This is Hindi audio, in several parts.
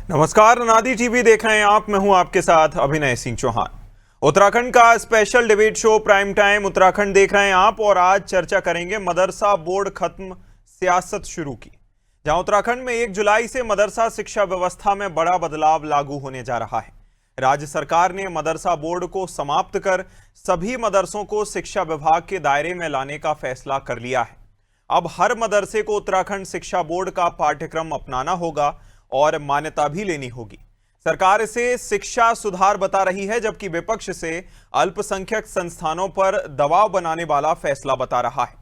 नमस्कार, अनादि टीवी देख रहे हैं आप। मैं हूं आपके साथ अभिनय सिंह चौहान। उत्तराखंड का special debate show prime time Uttarakhand देख रहे हैं आप, और आज चर्चा करेंगे मदरसा बोर्ड खत्म, सियासत शुरू की। जहां उत्तराखंड में 1 जुलाई से मदरसा शिक्षा व्यवस्था में बड़ा बदलाव लागू होने जा रहा है। राज्य सरकार ने मदरसा बोर्ड को समाप्त कर सभी मदरसों को शिक्षा विभाग के दायरे में लाने का फैसला कर लिया है। अब हर मदरसे को उत्तराखंड शिक्षा बोर्ड का पाठ्यक्रम अपनाना होगा और मान्यता भी लेनी होगी। सरकार इसे शिक्षा सुधार बता रही है, जबकि विपक्ष से अल्पसंख्यक संस्थानों पर दबाव बनाने वाला फैसला बता रहा है।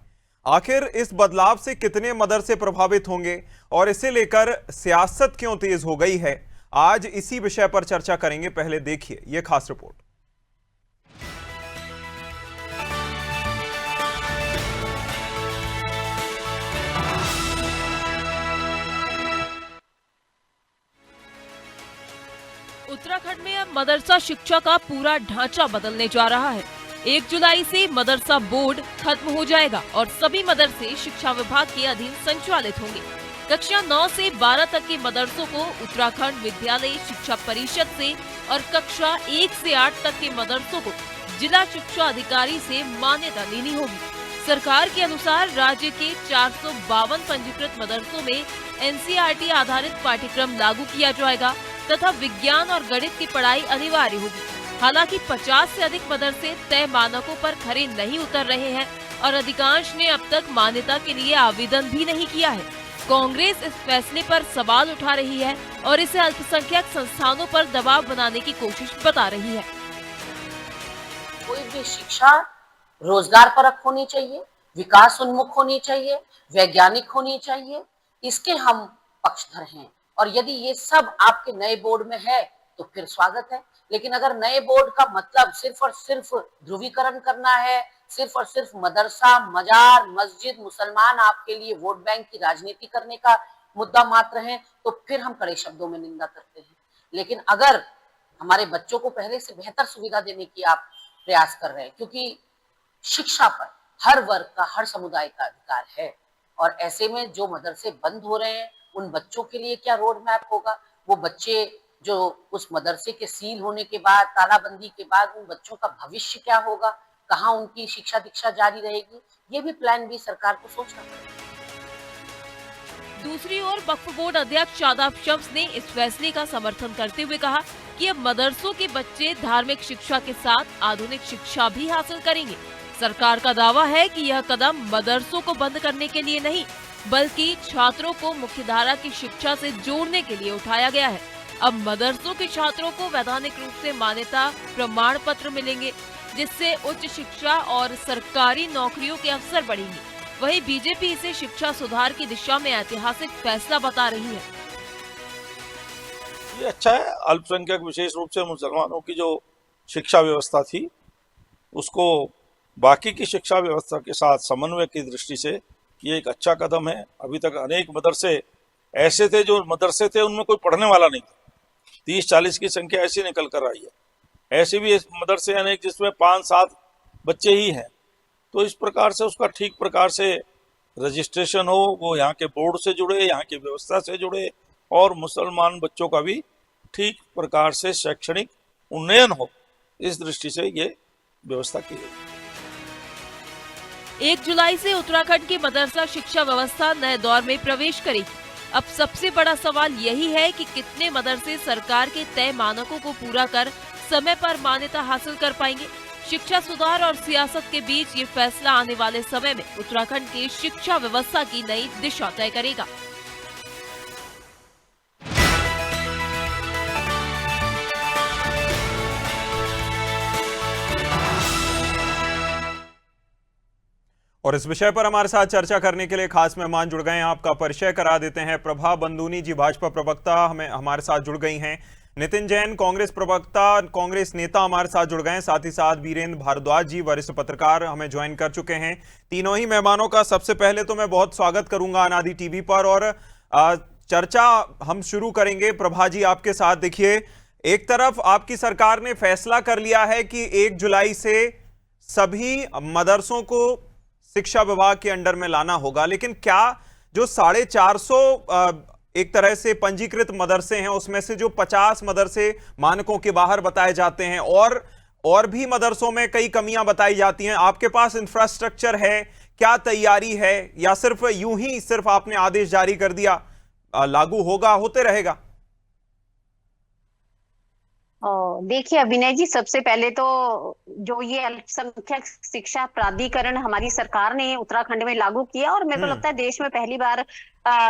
आखिर इस बदलाव से कितने मदरसे प्रभावित होंगे और इसे लेकर सियासत क्यों तेज हो गई है, आज इसी विषय पर चर्चा करेंगे। पहले देखिए यह खास रिपोर्ट। उत्तराखंड में अब मदरसा शिक्षा का पूरा ढांचा बदलने जा रहा है। 1 जुलाई से मदरसा बोर्ड खत्म हो जाएगा और सभी मदरसे शिक्षा विभाग के अधीन संचालित होंगे। कक्षा 9 से 12 तक के मदरसों को उत्तराखंड विद्यालय शिक्षा परिषद से और कक्षा 1 से 8 तक के मदरसों को जिला शिक्षा अधिकारी से मान्यता लेनी होगी। सरकार के अनुसार राज्य के 452 पंजीकृत मदरसों में NCERT आधारित पाठ्यक्रम लागू किया जाएगा तथा विज्ञान और गणित की पढ़ाई अनिवार्य होगी। हालांकि 50 से अधिक मदरसे तय मानकों पर खरे नहीं उतर रहे हैं और अधिकांश ने अब तक मान्यता के लिए आवेदन भी नहीं किया है। कांग्रेस इस फैसले पर सवाल उठा रही है और इसे अल्पसंख्यक संस्थानों पर दबाव बनाने की कोशिश बता रही है। कोई भी शिक्षा रोजगार परक होनी चाहिए, विकास उन्मुख होनी चाहिए, वैज्ञानिक होनी चाहिए, इसके हम पक्षधर हैं। और यदि ये सब आपके नए बोर्ड में है तो फिर स्वागत है। लेकिन अगर नए बोर्ड का मतलब सिर्फ और सिर्फ ध्रुवीकरण करना है, सिर्फ और सिर्फ मदरसा, मजार, मस्जिद, मुसलमान आपके लिए वोट बैंक की राजनीति करने का मुद्दा मात्र है, तो फिर हम कड़े शब्दों में निंदा करते हैं। लेकिन अगर हमारे बच्चों को पहले से बेहतर सुविधा देने की आप प्रयास कर रहे हैं, क्योंकि शिक्षा पर हर वर्ग का, हर समुदाय का अधिकार है, और ऐसे में जो मदरसे बंद हो रहे हैं उन बच्चों के लिए क्या रोड मैप होगा? वो बच्चे जो उस मदरसे के सील होने के बाद, तालाबंदी के बाद, उन बच्चों का भविष्य क्या होगा? कहाँ उनकी शिक्षा दीक्षा जारी रहेगी? ये भी प्लान भी सरकार को सोचना पड़ेगा। दूसरी ओर वक्फ बोर्ड अध्यक्ष शादाब शम्स ने इस फैसले का समर्थन करते हुए कहा कि अब मदरसों के बच्चे धार्मिक शिक्षा के साथ आधुनिक शिक्षा भी हासिल करेंगे। सरकार का दावा है कि यह कदम मदरसों को बंद करने के लिए नहीं, बल्कि छात्रों को मुख्यधारा की शिक्षा से जोड़ने के लिए उठाया गया है। अब मदरसों के छात्रों को वैधानिक रूप से मान्यता प्रमाण पत्र मिलेंगे, जिससे उच्च शिक्षा और सरकारी नौकरियों के अवसर बढ़ेंगे। वहीं बीजेपी इसे शिक्षा सुधार की दिशा में ऐतिहासिक फैसला बता रही है। ये अच्छा है। अल्पसंख्यक, विशेष रूप से मुसलमानों की जो शिक्षा व्यवस्था थी, उसको बाकी की शिक्षा व्यवस्था के साथ समन्वय की दृष्टि से ये एक अच्छा कदम है। अभी तक अनेक मदरसे ऐसे थे, जो मदरसे थे उनमें कोई पढ़ने वाला नहीं था। 30-40 की संख्या ऐसी निकल कर आई है। ऐसे भी मदरसे अनेक जिसमें 5-7 बच्चे ही हैं। तो इस प्रकार से उसका ठीक प्रकार से रजिस्ट्रेशन हो, वो यहाँ के बोर्ड से जुड़े, यहाँ की व्यवस्था से जुड़े, और मुसलमान बच्चों का भी ठीक प्रकार से शैक्षणिक उन्नयन हो, इस दृष्टि से ये व्यवस्था की गई। 1 जुलाई से उत्तराखंड की मदरसा शिक्षा व्यवस्था नए दौर में प्रवेश करेगी। अब सबसे बड़ा सवाल यही है कि कितने मदरसे सरकार के तय मानकों को पूरा कर समय पर मान्यता हासिल कर पाएंगे। शिक्षा सुधार और सियासत के बीच ये फैसला आने वाले समय में उत्तराखंड की शिक्षा व्यवस्था की नई दिशा तय करेगा। और इस विषय पर हमारे साथ चर्चा करने के लिए खास मेहमान जुड़ गए हैं। आपका परिचय करा देते हैं। प्रभा बंदूनी जी, भाजपा प्रवक्ता, हमारे साथ जुड़ गई हैं। नितिन जैन, कांग्रेस प्रवक्ता, कांग्रेस नेता, हमारे साथ जुड़ गए हैं। साथ ही साथ वीरेंद्र भारद्वाज जी, वरिष्ठ पत्रकार, हमें ज्वाइन कर चुके हैं। तीनों ही मेहमानों का सबसे पहले तो मैं बहुत स्वागत करूंगा अनादि टीवी पर, और चर्चा हम शुरू करेंगे। प्रभा जी, आपके साथ। देखिए, एक तरफ आपकी सरकार ने फैसला कर लिया है कि 1 जुलाई से सभी मदरसों को शिक्षा विभाग के अंडर में लाना होगा, लेकिन क्या जो 450 एक तरह से पंजीकृत मदरसे हैं, उसमें से जो 50 मदरसे मानकों के बाहर बताए जाते हैं और भी मदरसों में कई कमियां बताई जाती हैं, आपके पास इंफ्रास्ट्रक्चर है, क्या तैयारी है, या सिर्फ यूं ही सिर्फ आपने आदेश जारी कर दिया, लागू होगा, होते रहेगा? देखिए अभिनय जी, सबसे पहले तो जो ये अल्पसंख्यक शिक्षा प्राधिकरण हमारी सरकार ने उत्तराखंड में लागू किया, और मेरे को लगता है देश में पहली बार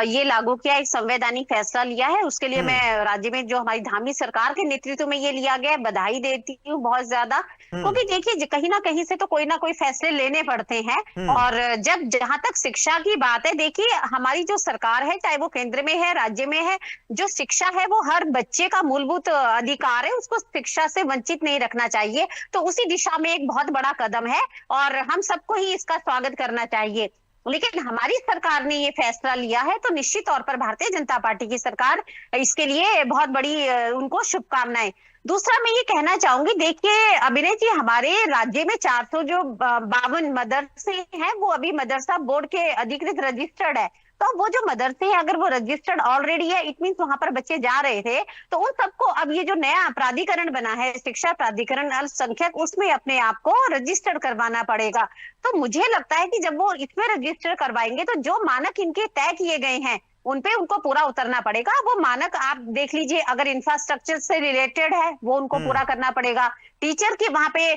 ये लागू किया, एक संवैधानिक फैसला लिया है, उसके लिए मैं राज्य में जो हमारी धामी सरकार के नेतृत्व में ये लिया गया है, बधाई देती हूँ बहुत ज्यादा। क्योंकि देखिए कहीं ना कहीं से तो कोई ना कोई फैसले लेने पड़ते हैं, और जब जहां तक शिक्षा की बात है, देखिए हमारी जो सरकार है, चाहे वो केंद्र में है, राज्य में है, जो शिक्षा है वो हर बच्चे का मूलभूत अधिकार है, उसको शिक्षा से वंचित नहीं रखना चाहिए। तो उसी दिशा में एक बहुत बड़ा कदम है और हम सबको ही इसका स्वागत करना चाहिए। लेकिन हमारी सरकार ने ये फैसला लिया है, तो निश्चित तौर पर भारतीय जनता पार्टी की सरकार इसके लिए बहुत बड़ी उनको शुभकामनाएं। दूसरा मैं ये कहना चाहूंगी, देखिए अभिनय जी, हमारे राज्य में 452 मदरसे हैं, वो अभी मदरसा बोर्ड के अधिकृत रजिस्टर्ड है। तो वो जो मदरसे हैं, अगर वो रजिस्टर्ड ऑलरेडी है, इट मीन्स वहां पर बच्चे जा रहे थे, तो उन सबको अब ये जो नया प्राधिकरण बना है, शिक्षा प्राधिकरण अल्पसंख्यक, उसमें अपने आप को रजिस्टर्ड करवाना पड़ेगा। तो मुझे लगता है कि जब वो इसमें रजिस्टर करवाएंगे, तो जो मानक इनके तय किए गए हैं उन पे उनको पूरा उतरना पड़ेगा। वो मानक आप देख लीजिए, अगर इंफ्रास्ट्रक्चर से रिलेटेड है वो उनको पूरा करना पड़ेगा, टीचर की वहां पे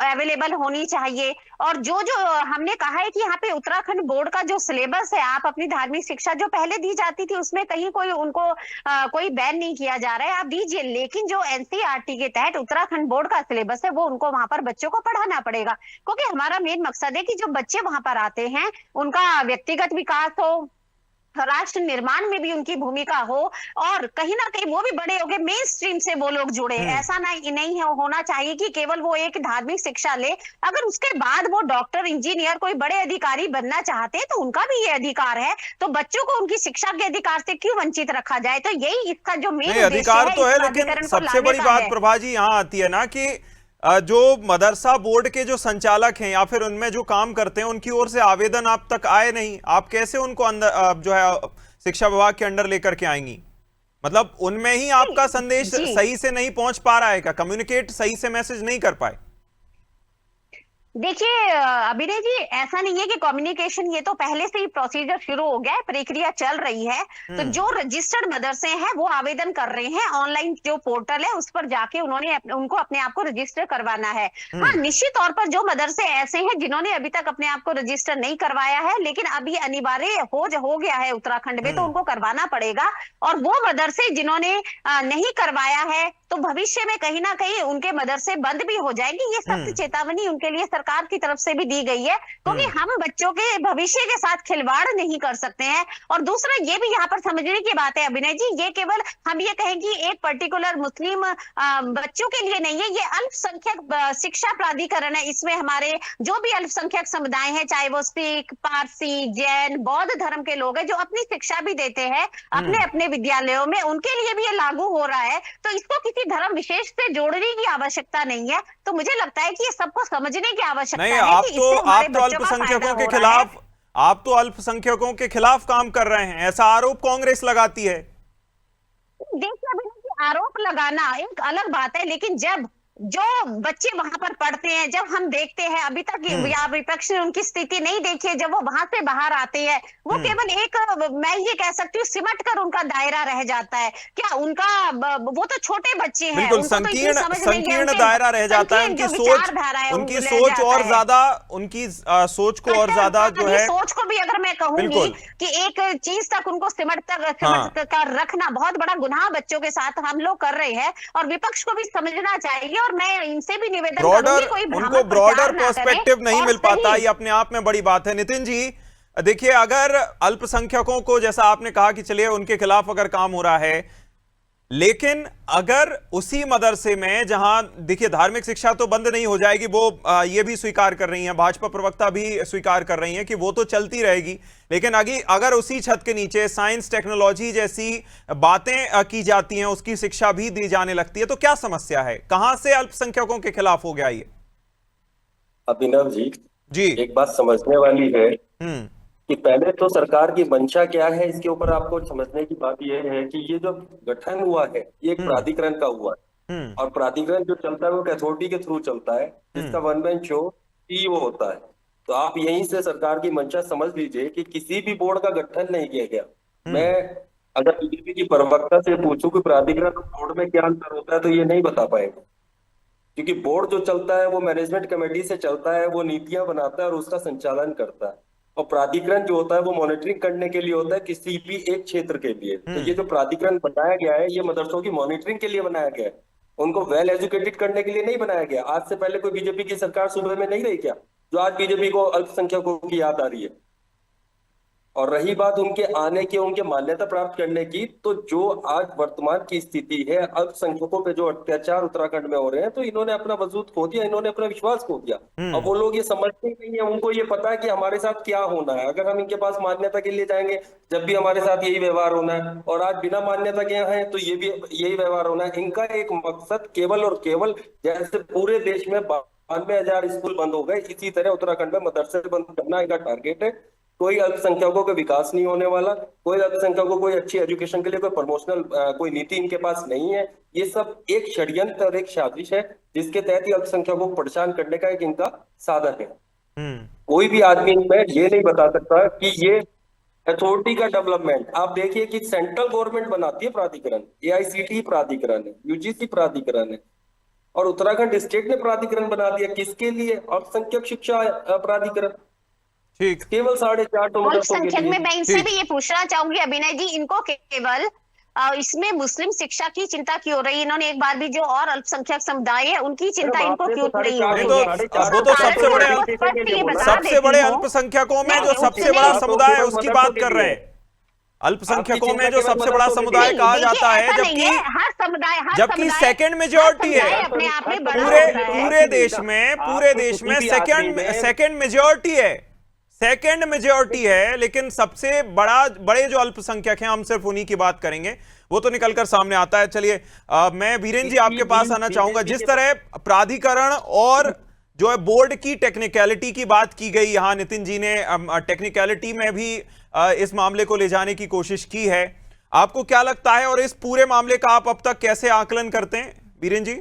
अवेलेबल होनी चाहिए, और जो हमने कहा है कि यहाँ पे उत्तराखंड बोर्ड का जो सिलेबस है, आप अपनी धार्मिक शिक्षा जो पहले दी जाती थी उसमें कहीं कोई उनको कोई बैन नहीं किया जा रहा है, आप दीजिए, लेकिन जो एनसीईआरटी के तहत उत्तराखंड बोर्ड का सिलेबस है वो उनको वहां पर बच्चों को पढ़ाना पड़ेगा। क्योंकि हमारा मेन मकसद है कि जो बच्चे वहां पर आते हैं उनका व्यक्तिगत विकास हो, राष्ट्र निर्माण में भी उनकी भूमिका हो, और कहीं ना कहीं वो भी बड़े हो गए मेन स्ट्रीम से वो लोग जुड़े। ऐसा नहीं है, होना चाहिए कि केवल वो एक धार्मिक शिक्षा ले, अगर उसके बाद वो डॉक्टर, इंजीनियर, कोई बड़े अधिकारी बनना चाहते हैं तो उनका भी ये अधिकार है। तो बच्चों को उनकी शिक्षा के अधिकार से क्यों वंचित रखा जाए? तो यही इसका जो मेन अधिकार तो है, लेकिन सबसे बड़ी बात प्रभा जी यहाँ आती है ना कि जो मदरसा बोर्ड के जो संचालक हैं या फिर उनमें जो काम करते हैं, उनकी ओर से आवेदन आप तक आए नहीं, आप कैसे उनको अंदर जो है शिक्षा विभाग के अंडर लेकर के आएंगी? मतलब उनमें ही आपका संदेश सही से नहीं पहुंच पा रहा है क्या? कम्युनिकेट सही से मैसेज नहीं कर पाए? देखिए अभिनय जी, ऐसा नहीं है कि कम्युनिकेशन, ये तो पहले से ही प्रोसीजर शुरू हो गया है, प्रक्रिया चल रही है। तो जो रजिस्टर्ड मदरसे हैं वो आवेदन कर रहे हैं, ऑनलाइन जो पोर्टल है उस पर जाके उनको अपने आप को रजिस्टर करवाना है। हाँ, निश्चित तौर पर जो मदरसे ऐसे हैं जिन्होंने अभी तक अपने आप को रजिस्टर नहीं करवाया है, लेकिन अभी अनिवार्य हो गया है उत्तराखंड में, तो उनको करवाना पड़ेगा। और वो मदरसे जिन्होंने नहीं करवाया है, तो भविष्य में कहीं ना कहीं उनके मदरसे बंद भी हो जाएंगे। ये सख्त चेतावनी उनके लिए सरकार की तरफ से भी दी गई है, क्योंकि हम बच्चों के भविष्य के साथ खिलवाड़ नहीं कर सकते हैं। और दूसरा ये भी यहाँ पर समझने की बात है अभिनय जी, ये केवल हम ये कहें कि एक पर्टिकुलर मुस्लिम बच्चों के लिए नहीं है, ये अल्पसंख्यक शिक्षा प्राधिकरण है। इसमें हमारे जो भी अल्पसंख्यक समुदाय हैं, चाहे वो सिख, पारसी, जैन, बौद्ध धर्म के लोग हैं, जो अपनी शिक्षा भी देते हैं अपने अपने विद्यालयों में, उनके लिए भी ये लागू हो रहा है। तो इसको धर्म विशेष से जोड़ने की आवश्यकता नहीं है। तो मुझे लगता है कि ये सबको समझने की आवश्यकता नहीं, है। आप तो अल्पसंख्यकों के खिलाफ, आप तो अल्पसंख्यकों के खिलाफ काम कर रहे हैं, ऐसा आरोप कांग्रेस लगाती है। देखिए अभी आरोप लगाना एक अलग बात है, लेकिन जब जो बच्चे वहां पर पढ़ते हैं, जब हम देखते हैं अभी तक विपक्ष ने उनकी स्थिति नहीं देखी है, जब वो वहां से बाहर आते हैं, वो केवल एक, मैं ये कह सकती हूँ, सिमट कर उनका दायरा रह जाता है। क्या उनका, वो तो छोटे बच्चे हैं, बिल्कुल संकीर्ण दायरा रह जाता है। उनकी सोच और ज्यादा, उनकी सोच को और ज्यादा जो है, सोच को भी अगर मैं कहूंगी कि एक चीज तक उनको सिमट कर रखना बहुत बड़ा गुनाह बच्चों के साथ हम लोग कर रहे हैं, और विपक्ष को भी समझना चाहिए। और मैं इनसे भी निवेदन करूंगी, कोई उनको ब्रॉडर पर्सपेक्टिव नहीं मिल पाता, ये अपने आप में बड़ी बात है। नितिन जी देखिए, अगर अल्पसंख्यकों को, जैसा आपने कहा कि चलिए उनके खिलाफ अगर काम हो रहा है, लेकिन अगर उसी मदरसे में, जहां देखिए धार्मिक शिक्षा तो बंद नहीं हो जाएगी, वो ये भी स्वीकार कर रही हैं, भाजपा प्रवक्ता भी स्वीकार कर रही हैं कि वो तो चलती रहेगी, लेकिन अगर उसी छत के नीचे साइंस, टेक्नोलॉजी जैसी बातें की जाती हैं, उसकी शिक्षा भी दी जाने लगती है, तो क्या समस्या है? कहां से अल्पसंख्यकों के खिलाफ हो गया ये? अभिनव जी, एक बात समझने वाली है कि पहले तो सरकार की मंशा क्या है, इसके ऊपर आपको समझने की बात यह है कि ये जो गठन हुआ है ये एक प्राधिकरण का हुआ है, और प्राधिकरण जो चलता है वो एक अथॉरिटी के थ्रू चलता है, जिसका वन मैन शो सीईओ होता है। तो आप यहीं से सरकार की मंशा समझ लीजिए कि किसी भी बोर्ड का गठन नहीं किया गया। मैं अगर बीजेपी की प्रवक्ता से पूछूं कि प्राधिकरण और बोर्ड में क्या अंतर होता है तो ये नहीं बता पाएंगे, क्योंकि बोर्ड जो चलता है वो मैनेजमेंट कमेटी से चलता है, वो नीतियां बनाता है और उसका संचालन करता है, और प्राधिकरण जो होता है वो मॉनिटरिंग करने के लिए होता है किसी भी एक क्षेत्र के लिए। तो ये जो प्राधिकरण बनाया गया है ये मदरसों की मॉनिटरिंग के लिए बनाया गया है, उनको वेल एजुकेटेड करने के लिए नहीं बनाया गया। आज से पहले कोई बीजेपी की सरकार सूबे में नहीं रही क्या, जो आज बीजेपी को अल्पसंख्यकों की याद आ रही है? और रही बात उनके आने की, उनके मान्यता प्राप्त करने की, तो जो आज वर्तमान की स्थिति है, अल्पसंख्यकों पे जो अत्याचार उत्तराखंड में हो रहे हैं, तो इन्होंने अपना वजूद खो दिया, इन्होंने अपना विश्वास खो दिया। अब वो लोग ये समझते ही नहीं है, उनको ये पता है कि हमारे साथ क्या होना है। अगर हम इनके पास मान्यता के लिए जाएंगे जब भी हमारे साथ यही व्यवहार होना है, और आज बिना मान्यता के यहाँ है तो ये भी यही व्यवहार होना है। इनका एक मकसद केवल और केवल, जैसे पूरे देश में 92,000 स्कूल बंद हो गए, इसी तरह उत्तराखंड में मदरसे बंद करना इनका टारगेट है। कोई अल्पसंख्यकों का विकास नहीं होने वाला, कोई अल्पसंख्यकों को कोई अच्छी एजुकेशन के लिए कोई प्रमोशनल कोई नीति इनके पास नहीं है। ये सब एक षड्यंत्र और एक साजिश है, जिसके तहत ही अल्पसंख्यकों को परेशान करने का एक इनका साधन है। कोई भी आदमी में ये नहीं बता सकता कि ये अथॉरिटी का डेवलपमेंट। आप देखिए कि सेंट्रल गवर्नमेंट बनाती है प्राधिकरण, एआईसीटी प्राधिकरण है, यूजीसी प्राधिकरण है, और उत्तराखंड स्टेट ने प्राधिकरण बना दिया किसके लिए? अल्पसंख्यक शिक्षा प्राधिकरण। ठीक, केवल 4.5 अल्पसंख्यक में मैं इनसे भी ये पूछना चाहूंगी अभिनय जी, इनको केवल इसमें मुस्लिम शिक्षा की चिंता क्यों हो रही है? इन्होंने एक बार भी जो और अल्पसंख्यक समुदाय है उनकी चिंता इनको क्यों नहीं हो रही है? वो तो सबसे बड़े अल्पसंख्यकों में जो सबसे बड़ा समुदाय है उसकी बात कर रहे हैं। अल्पसंख्यकों में जो सबसे बड़ा समुदाय कहा जाता है, जबकि सेकंड मेजॉरिटी है पूरे देश में सेकंड मेजॉरिटी है, लेकिन सबसे बड़े जो अल्पसंख्यक हैं, हम सिर्फ उन्हीं की बात करेंगे, वो तो निकलकर सामने आता है। चलिए मैं वीरेंद्र जी आपके पास आना चाहूंगा। जिस तरह प्राधिकरण और जो है बोर्ड की टेक्निकलिटी की बात की गई, यहां नितिन जी ने टेक्निकलिटी में भी इस मामले को ले जाने की कोशिश की है, आपको क्या लगता है और इस पूरे मामले का आप अब तक कैसे आकलन करते हैं वीरेंद्र जी?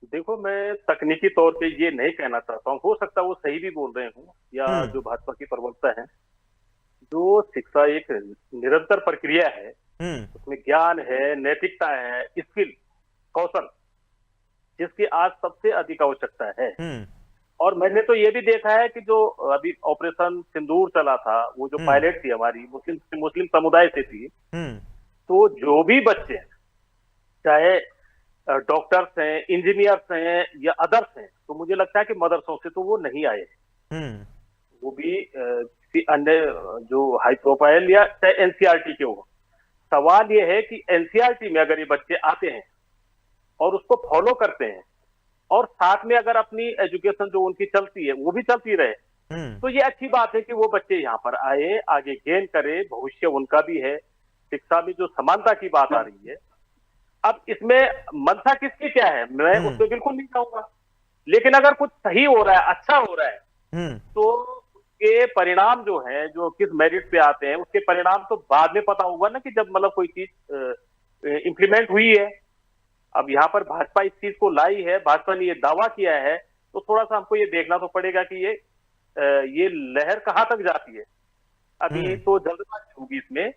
देखो, मैं तकनीकी तौर पे ये नहीं कहना चाहता हूँ, हो सकता है वो सही भी बोल रहे हूँ, या जो भाजपा की प्रवक्ता है, जो शिक्षा एक निरंतर प्रक्रिया है, उसमें ज्ञान है, नैतिकता है, स्किल, कौशल, जिसकी आज सबसे अधिक आवश्यकता है। और मैंने तो ये भी देखा है कि जो अभी ऑपरेशन सिंदूर चला था, वो जो पायलट थी हमारी मुस्लिम समुदाय से थी, तो जो भी बच्चे चाहे डॉक्टर्स हैं, इंजीनियर्स हैं या अदर्स हैं, तो मुझे लगता है कि मदरसों से तो वो नहीं आए। वो भी किसी अन्य जो हाई प्रोफाइल या चाहे एनसीईआरटी के हो। सवाल ये है कि एनसीईआरटी में अगर ये बच्चे आते हैं और उसको फॉलो करते हैं, और साथ में अगर अपनी एजुकेशन जो उनकी चलती है वो भी चलती रहे, तो ये अच्छी बात है कि वो बच्चे यहाँ पर आए, आगे गेन करे, भविष्य उनका भी है। शिक्षा में जो समानता की बात आ रही है, अब इसमें मंशा किसकी क्या है, मैं उस पर बिल्कुल नहीं कहूंगा, लेकिन अगर कुछ सही हो रहा है, अच्छा हो रहा है, तो उसके परिणाम जो है, जो किस मेरिट पे आते हैं, उसके परिणाम तो बाद में पता होगा ना, कि जब मतलब कोई चीज इंप्लीमेंट हुई है। अब यहाँ पर भाजपा इस चीज को लाई है, भाजपा ने ये दावा किया है, तो थोड़ा सा हमको ये देखना तो पड़ेगा कि ये लहर कहाँ तक जाती है। अभी तो जल्दबाजी होगी इसमें।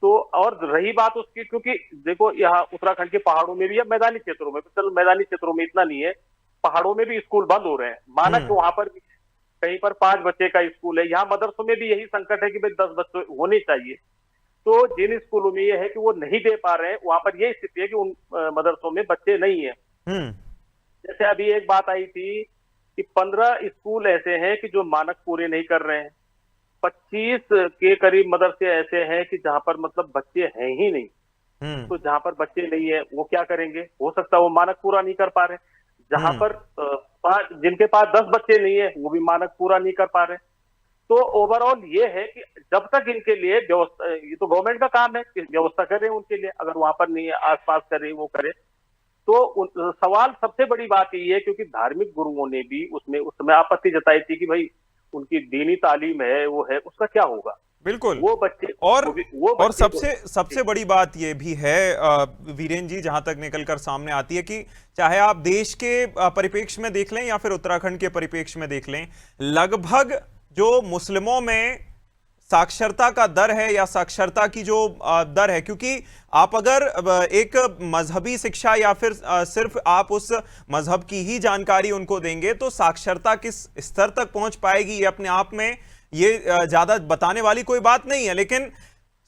तो और रही बात उसकी, क्योंकि देखो यहाँ उत्तराखंड के पहाड़ों में भी या मैदानी क्षेत्रों में, चलो मैदानी क्षेत्रों में इतना नहीं है, पहाड़ों में भी स्कूल बंद हो रहे हैं। मानक तो वहां पर भी कहीं पर 5 बच्चे का स्कूल है, यहाँ मदरसों में भी यही संकट है कि भाई 10 बच्चे होने चाहिए। तो जिन स्कूलों में ये है कि वो नहीं दे पा रहे हैं, वहां पर ये स्थिति है कि उन मदरसों में बच्चे नहीं है। जैसे अभी एक बात आई थी कि 15 स्कूल ऐसे हैं कि जो मानक पूरे नहीं कर रहे हैं, 25 के करीब मदरसे ऐसे हैं कि जहां पर मतलब बच्चे हैं ही नहीं। तो जहां पर बच्चे नहीं है वो क्या करेंगे? हो सकता है वो मानक पूरा नहीं कर पा रहे। जहां पर जिनके पास 10 बच्चे नहीं है वो भी मानक पूरा नहीं कर पा रहे। तो ओवरऑल ये है कि जब तक इनके लिए व्यवस्था, ये तो गवर्नमेंट का काम है कि व्यवस्था करे उनके लिए, अगर वहां पर नहीं है आसपास करे वो करे। तो सवाल सबसे बड़ी बात ये है, क्योंकि धार्मिक गुरुओं ने भी उसमें उस समय आपत्ति जताई थी कि भाई उनकी दीनी तालीम है वो है, उसका क्या होगा? बिल्कुल। वो बच्चे और वो और बच्चे सबसे बड़ी बात यह भी है वीरेन जी, जहां तक निकलकर सामने आती है कि चाहे आप देश के परिप्रेक्ष्य में देख लें या फिर उत्तराखंड के परिप्रेक्ष्य में देख लें, लगभग जो मुस्लिमों में साक्षरता का दर है या साक्षरता की जो दर है, क्योंकि आप अगर एक मजहबी शिक्षा या फिर सिर्फ आप उस मजहब की ही जानकारी उनको देंगे तो साक्षरता किस स्तर तक पहुंच पाएगी ये अपने आप में ये ज्यादा बताने वाली कोई बात नहीं है। लेकिन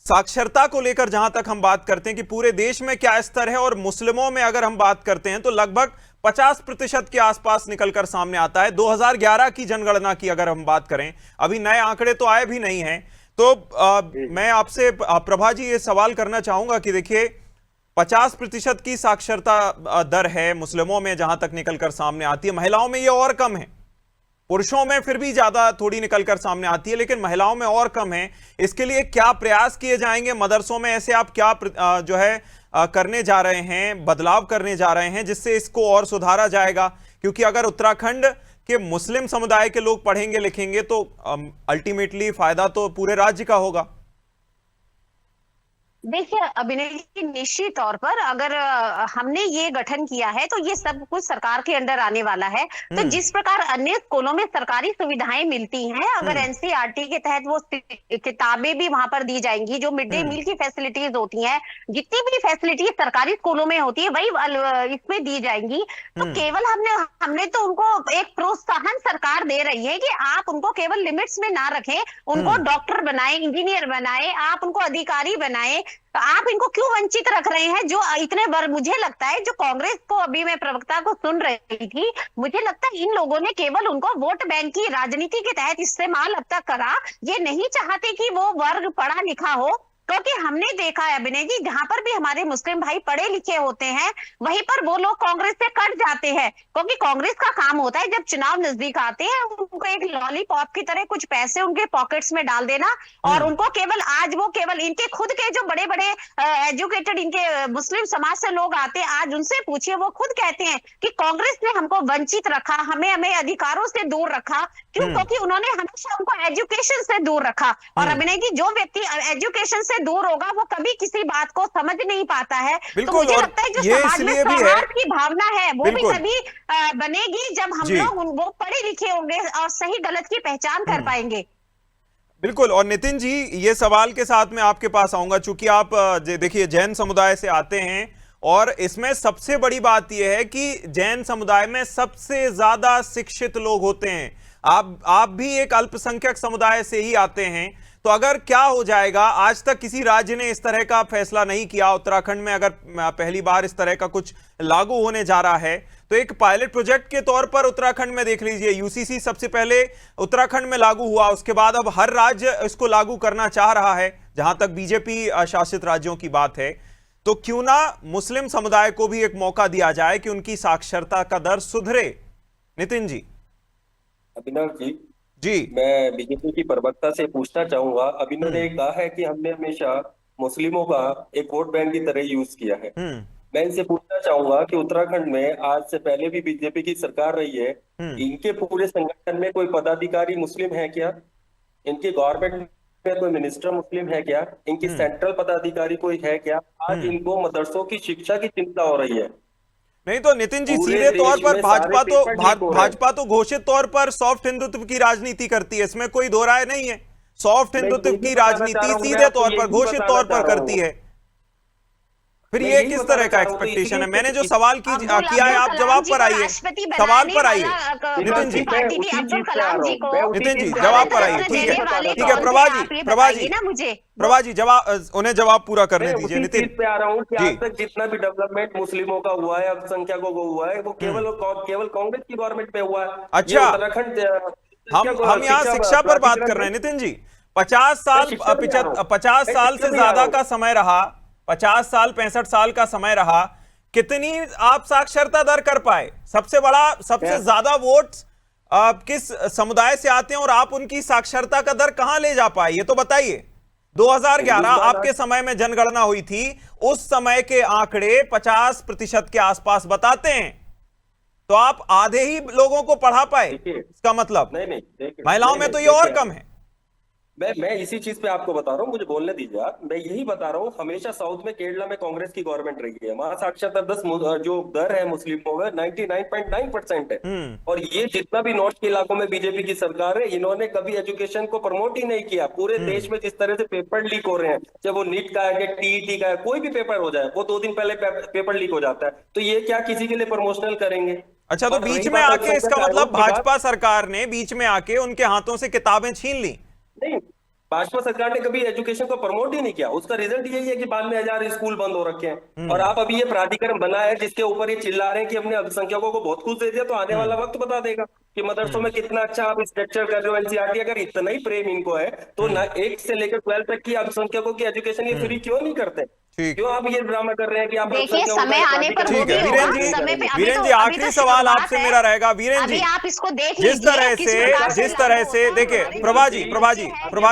साक्षरता को लेकर जहां तक हम बात करते हैं कि पूरे देश में क्या स्तर है, और मुस्लिमों में अगर हम बात करते हैं तो लगभग 50% के आसपास निकलकर सामने आता है। 2011 की जनगणना की अगर हम बात करें, अभी नए आंकड़े तो आए भी नहीं हैं, तो मैं आपसे प्रभा जी ये सवाल करना चाहूंगा कि देखिए 50% की साक्षरता दर है मुस्लिमों में जहां तक निकलकर सामने आती है, महिलाओं में ये और कम है, पुरुषों में फिर भी ज्यादा थोड़ी निकलकर सामने आती है, लेकिन महिलाओं में और कम है। इसके लिए क्या प्रयास किए जाएंगे मदरसों में, ऐसे आप क्या जो है करने जा रहे हैं, बदलाव करने जा रहे हैं जिससे इसको और सुधारा जाएगा? क्योंकि अगर उत्तराखंड के मुस्लिम समुदाय के लोग पढ़ेंगे लिखेंगे तो अल्टीमेटली फायदा तो पूरे राज्य का होगा। देखिए अभिनय जी, निश्चित तौर पर अगर हमने ये गठन किया है तो ये सब कुछ सरकार के अंडर आने वाला है। तो जिस प्रकार अन्य स्कूलों में सरकारी सुविधाएं मिलती हैं, अगर एनसीईआरटी के तहत वो किताबें भी वहां पर दी जाएंगी, जो मिड डे मील की फैसिलिटीज होती हैं, जितनी भी फैसिलिटीज सरकारी स्कूलों में होती है वही इसमें दी जाएंगी। तो केवल हमने तो उनको एक प्रोत्साहन सरकार दे रही है कि आप उनको केवल लिमिट्स में ना रखें, उनको डॉक्टर बनाए, इंजीनियर बनाए, आप उनको अधिकारी बनाए। आप इनको क्यों वंचित रख रहे हैं? जो इतने बार मुझे लगता है, जो कांग्रेस को अभी मैं प्रवक्ता को सुन रही थी, मुझे लगता है इन लोगों ने केवल उनको वोट बैंक की राजनीति के तहत इस्तेमाल अब तक करा। ये नहीं चाहते कि वो वर्ग पढ़ा लिखा हो, क्योंकि हमने देखा है अभिनय जी, जहां पर भी हमारे मुस्लिम भाई पढ़े लिखे होते हैं वहीं पर वो लोग कांग्रेस से कट जाते हैं, क्योंकि कांग्रेस का काम होता है जब चुनाव नजदीक आते हैं उनको एक लॉलीपॉप की तरह कुछ पैसे उनके पॉकेट्स में डाल देना, और उनको केवल इनके खुद के जो बड़े बड़े एजुकेटेड इनके मुस्लिम समाज से लोग आते हैं, आज उनसे पूछिए, वो खुद कहते हैं कि कांग्रेस ने हमको वंचित रखा, हमें अधिकारों से दूर रखा। क्यों? क्योंकि उन्होंने हमेशा हमको एजुकेशन से दूर रखा। और अभिनय जी, जो व्यक्ति एजुकेशन से दूर होगा वो कभी किसी बात को समझ नहीं पाता है। तो मुझे लगता है जो समाज में सौहार्द की भावना है वो भी तभी बनेगी जब हम लोग वो पढ़े लिखे होंगे और सही गलत की पहचान कर पाएंगे। बिल्कुल। और नितिन जी, ये सवाल के साथ मैं आपके पास आऊंगा, चूंकि आप देखिए जैन समुदाय से आते हैं और इसमें सबसे बड़ी बात यह है कि जैन समुदाय में सबसे ज्यादा शिक्षित लोग होते हैं। आप भी एक अल्पसंख्यक समुदाय से ही आते हैं, तो अगर क्या हो जाएगा, आज तक किसी राज्य ने इस तरह का फैसला नहीं किया, उत्तराखंड में अगर पहली बार इस तरह का कुछ लागू होने जा रहा है तो एक पायलट प्रोजेक्ट के तौर पर उत्तराखंड में देख लीजिए, यूसीसी सबसे पहले उत्तराखंड में लागू हुआ, उसके बाद अब हर राज्य इसको लागू करना चाह रहा है जहां तक बीजेपी शासित राज्यों की बात है। तो क्यों ना मुस्लिम समुदाय को भी एक मौका दिया जाए कि उनकी साक्षरता का दर सुधरे। नितिन जी। अभिनव जी, मैं बीजेपी की प्रवक्ता से पूछना चाहूंगा। अभिनव ने कहा है कि हमने हमेशा मुस्लिमों का एक वोट बैंक की तरह यूज किया है। मैं इनसे पूछना चाहूंगा कि उत्तराखंड में आज से पहले भी बीजेपी की सरकार रही है, इनके पूरे संगठन में कोई पदाधिकारी मुस्लिम है क्या? इनकी गवर्नमेंट में कोई मिनिस्टर मुस्लिम है क्या? इनकी सेंट्रल पदाधिकारी कोई है क्या? आज इनको मदरसों की शिक्षा की चिंता हो रही है। नहीं तो नितिन जी, सीधे तौर पर भाजपा तो घोषित तौर पर सॉफ्ट हिंदुत्व की राजनीति करती है, इसमें कोई दो राय नहीं है। सॉफ्ट हिंदुत्व की राजनीति सीधे तौर पर घोषित तौर पर करती है, फिर ये किस तरह का एक्सपेक्टेशन है? मैंने जो सवाल किया है, आप जवाब पर आइए, सवाल पर आइए नितिन जी। नितिन जी जवाब पर आइए। ठीक है प्रभा जी जवाब, उन्हें जवाब पूरा करने दीजिए। नितिन पे आ रहा हूँ कि आज तक जितना भी डेवलपमेंट मुस्लिमों का हुआ है, अल्पसंख्यकों को हुआ है, वो केवल कांग्रेस की गवर्नमेंट में हुआ है। अच्छा, हम यहाँ शिक्षा पर बात कर रहे हैं नितिन जी। 50 साल से ज्यादा का समय रहा, 50 साल 65 साल का समय रहा, कितनी आप साक्षरता दर कर पाए? सबसे ज्यादा वोट्स किस समुदाय से आते हैं और आप उनकी साक्षरता का दर कहां ले जा पाए, ये तो बताइए। 2011 आपके समय में जनगणना हुई थी, उस समय के आंकड़े 50% के आसपास बताते हैं। तो आप आधे ही लोगों को पढ़ा पाए, देखिए, इसका मतलब नहीं देखिए, महिलाओं में तो ये और कम है। मैं इसी चीज पे आपको बता रहा हूँ, मुझे बोलने दीजिए आप। मैं यही बता रहा हूँ, हमेशा साउथ में केरला में कांग्रेस की गवर्नमेंट रही है, वहां साक्षरता जो दर है मुस्लिमों में 99.9% है। और ये जितना भी नॉर्थ के इलाकों में बीजेपी की सरकार है, इन्होंने कभी एजुकेशन को प्रमोट ही नहीं किया। पूरे देश में जिस तरह से पेपर लीक हो रहे हैं, चाहे वो नीट का है, टीईटी का है, कोई भी पेपर हो जाए, वो 2 दिन पहले पेपर लीक हो जाता है। तो ये क्या किसी के लिए प्रमोशनल करेंगे? अच्छा, तो बीच में आके इसका मतलब भाजपा सरकार ने बीच में आके उनके हाथों से किताबें छीन ली? नहीं, भाजपा सरकार ने कभी एजुकेशन को प्रमोट ही नहीं किया। उसका रिजल्ट यही है कि 92,000 स्कूल बंद हो रखे हैं। और आप अभी ये प्राधिकरण बना है जिसके ऊपर ये चिल्ला रहे हैं कि हमने अल्पसंख्यकों को बहुत कुछ दे दिया, तो आने वाला वक्त बता देगा कि मदरसों में कितना अच्छा आप स्ट्रक्चर कर रहे हो। एनसीईआरटी अगर इतना ही प्रेम इनको है तो 1 से लेकर 12 तक की अल्पसंख्यकों की एजुकेशन ये फ्री क्यों नहीं करते? क्यों आप ये ड्रामा कर रहे हैं कि आप देखिए समय आने पर ठीक है वीरेन जी, आखिरी सवाल आपसे मेरा रहेगा। वीरेन जी, आप इसको देख जिस तरह से देखिए, प्रभा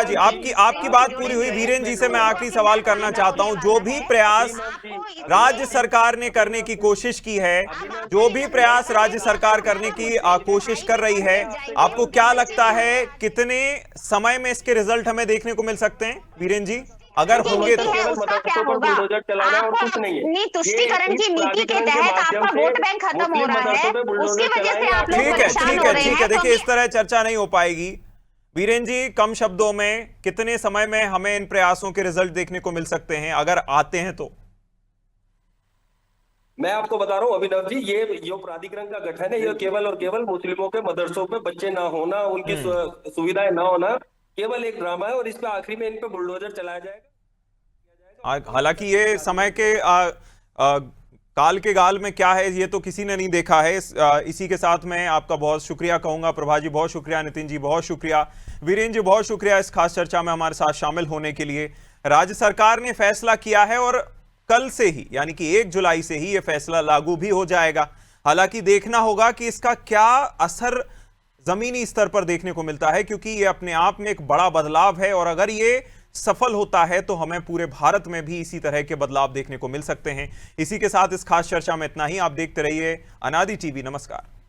जी आपकी बात पूरी हुई। वीरेन जी से मैं आखिरी सवाल करना चाहता हूं। जो भी प्रयास राज्य सरकार ने करने की कोशिश की है, जो भी प्रयास राज्य सरकार करने की कोशिश कर रही है, आपको क्या लगता है कितने समय में इसके रिजल्ट हमें देखने को मिल सकते हैं वीरेन जी, अगर होंगे तो? तुष्टिकरण की नीति के तहत आपका वोट बैंक खत्म हो रहा है, उसकी वजह से आप लोग परेशान हो रहे हैं। ठीक है, देखिए इस तरह चर्चा नहीं हो पाएगी। वीरेन जी, कम शब्दों में कितने समय में हमें इन प्रयासों के रिजल्ट देखने को मिल सकते हैं, अगर आते हैं तो? मैं आपको बता रहा हूँ अभिनव जी, ये जो प्राधिकरण का गठन है, ये केवल और केवल मुस्लिमों के मदरसों पे बच्चे ना होना, उनकी सुविधाएं ना होना, केवल एक ड्रामा है। और इस पे आखिरी में इन पे बुलडोजर चलाया जाएगा। हालांकि ये समय के काल के गाल में क्या है ये तो किसी ने नहीं देखा है। इसी के साथ मैं आपका बहुत शुक्रिया कहूंगा। प्रभा जी बहुत शुक्रिया, नितिन जी बहुत शुक्रिया, वीरेन जी बहुत शुक्रिया इस खास चर्चा में हमारे साथ शामिल होने के लिए। राज्य सरकार ने फैसला किया है और कल से ही यानी कि 1 जुलाई से ही यह फैसला लागू भी हो जाएगा। हालांकि देखना होगा कि इसका क्या असर जमीनी स्तर पर देखने को मिलता है, क्योंकि ये अपने आप में एक बड़ा बदलाव है और अगर ये सफल होता है तो हमें पूरे भारत में भी इसी तरह के बदलाव देखने को मिल सकते हैं। इसी के साथ इस खास चर्चा में इतना ही। आप देखते रहिए अनादि टीवी। नमस्कार।